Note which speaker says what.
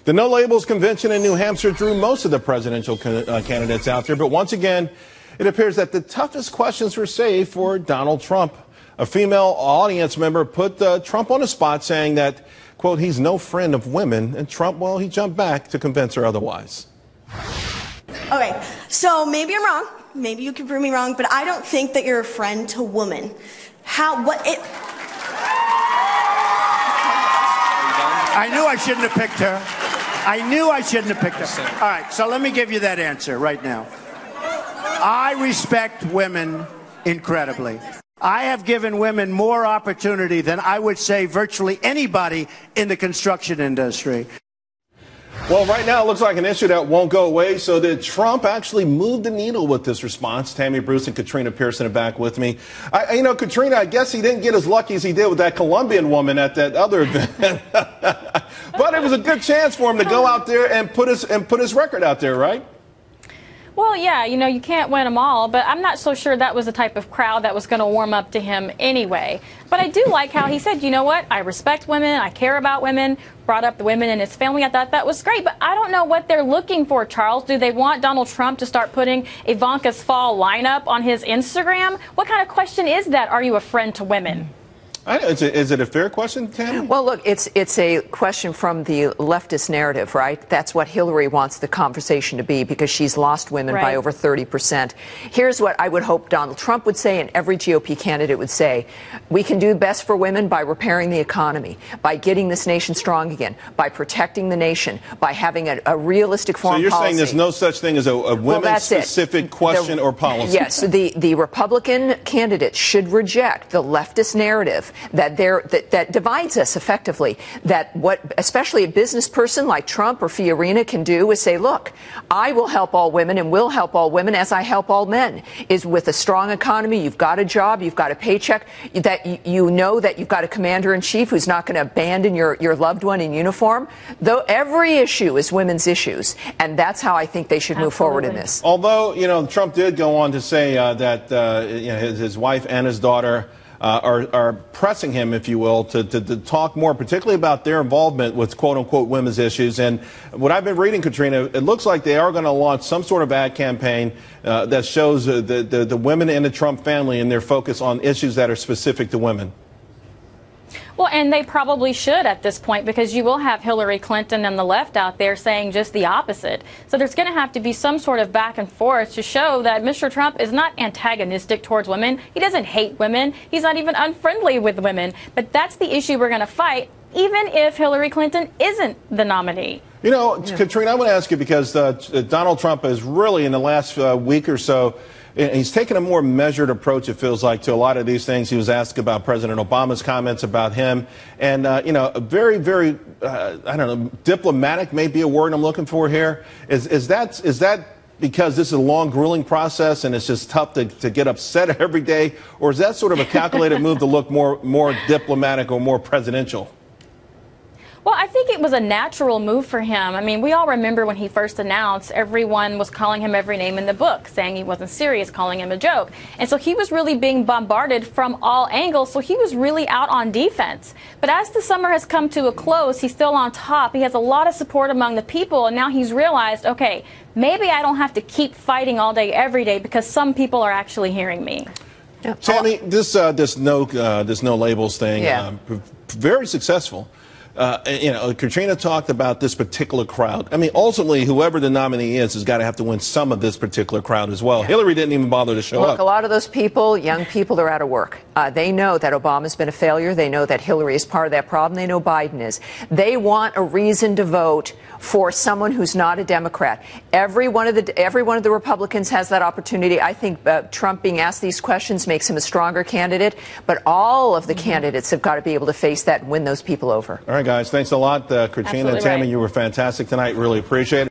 Speaker 1: The No Labels convention in New Hampshire drew most of the presidential candidates out there, but once again, it appears that the toughest questions were saved for Donald Trump. A female audience member put Trump on the spot, saying that, quote, he's no friend of women, and Trump, well, he jumped back to convince her otherwise.
Speaker 2: Okay, so maybe I'm wrong. Maybe you can prove me wrong, but I don't think that you're a friend to women.
Speaker 3: I knew I shouldn't have picked her. I knew I shouldn't have picked her. All right, so let me give you that answer right now. I respect women incredibly. I have given women more opportunity than I would say virtually anybody in the construction industry.
Speaker 1: Well, right now it looks like an issue that won't go away. So did Trump actually move the needle with this response? Tammy, Bruce, and Katrina Pierson are back with me. Katrina, I guess he didn't get as lucky as he did with that Colombian woman at that other event. But it was a good chance for him to go out there and put his record out there, right?
Speaker 4: Well, yeah, you can't win them all, but I'm not so sure that was the type of crowd that was going to warm up to him anyway. But I do like how he said, you know what, I respect women, I care about women, brought up the women in his family. I thought that was great, but I don't know what they're looking for, Charles. Do they want Donald Trump to start putting Ivanka's fall lineup on his Instagram? What kind of question is that? Are you a friend to women?
Speaker 1: Is it a fair question, Tammy?
Speaker 5: Well, look, it's a question from the leftist narrative, right? That's what Hillary wants the conversation to be, because she's lost women by over 30%. Here's what I would hope Donald Trump would say, and every GOP candidate would say. We can do best for women by repairing the economy, by getting this nation strong again, by protecting the nation, by having a realistic foreign policy.
Speaker 1: So you're saying there's no such thing as a women-specific question or policy?
Speaker 5: Yes. The Republican candidates should reject the leftist narrative that divides us effectively. That what especially a business person like Trump or Fiorina can do is say, look, I will help all women and will help all women as I help all men. Is with a strong economy, you've got a job, you've got a paycheck, that you know that you've got a commander-in-chief who's not going to abandon your loved one in uniform. Though every issue is women's issues, and that's how I think they should move forward in this.
Speaker 1: Although, Trump did go on to say that his wife and his daughter are pressing him, if you will, to talk more, particularly about their involvement with quote-unquote women's issues. And what I've been reading, Katrina, it looks like they are going to launch some sort of ad campaign that shows the women in the Trump family and their focus on issues that are specific to women.
Speaker 4: Well, and they probably should at this point, because you will have Hillary Clinton and the left out there saying just the opposite. So there's going to have to be some sort of back and forth to show that Mr. Trump is not antagonistic towards women. He doesn't hate women. He's not even unfriendly with women. But that's the issue we're going to fight, even if Hillary Clinton isn't the nominee.
Speaker 1: Katrina, I want to ask you, because Donald Trump has really, in the last week or so, he's taken a more measured approach, it feels like, to a lot of these things. He was asked about President Obama's comments about him. And, very, very, I don't know, diplomatic may be a word I'm looking for here. Is that because this is a long, grueling process and it's just tough to get upset every day? Or is that sort of a calculated move to look more diplomatic or more presidential?
Speaker 4: Well, I think it was a natural move for him. I mean, we all remember when he first announced, everyone was calling him every name in the book, saying he wasn't serious, calling him a joke. And so he was really being bombarded from all angles, so he was really out on defense. But as the summer has come to a close, he's still on top. He has a lot of support among the people, and now he's realized, okay, maybe I don't have to keep fighting all day, every day, because some people are actually hearing me.
Speaker 1: Yeah. Tammy, this no labels thing, very successful. Katrina talked about this particular crowd. I mean, ultimately, whoever the nominee is has got to have to win some of this particular crowd as well. Yeah. Hillary didn't even bother to show up.
Speaker 5: Look, a lot of those people, young people, they're out of work. They know that Obama's been a failure. They know that Hillary is part of that problem. They know Biden is. They want a reason to vote for someone who's not a Democrat. Every one of the Republicans has that opportunity. I think Trump being asked these questions makes him a stronger candidate. But all of the candidates have got to be able to face that and win those people over.
Speaker 1: All right, guys. Thanks a lot. Katrina and Tammy, you were fantastic tonight. Really appreciate it.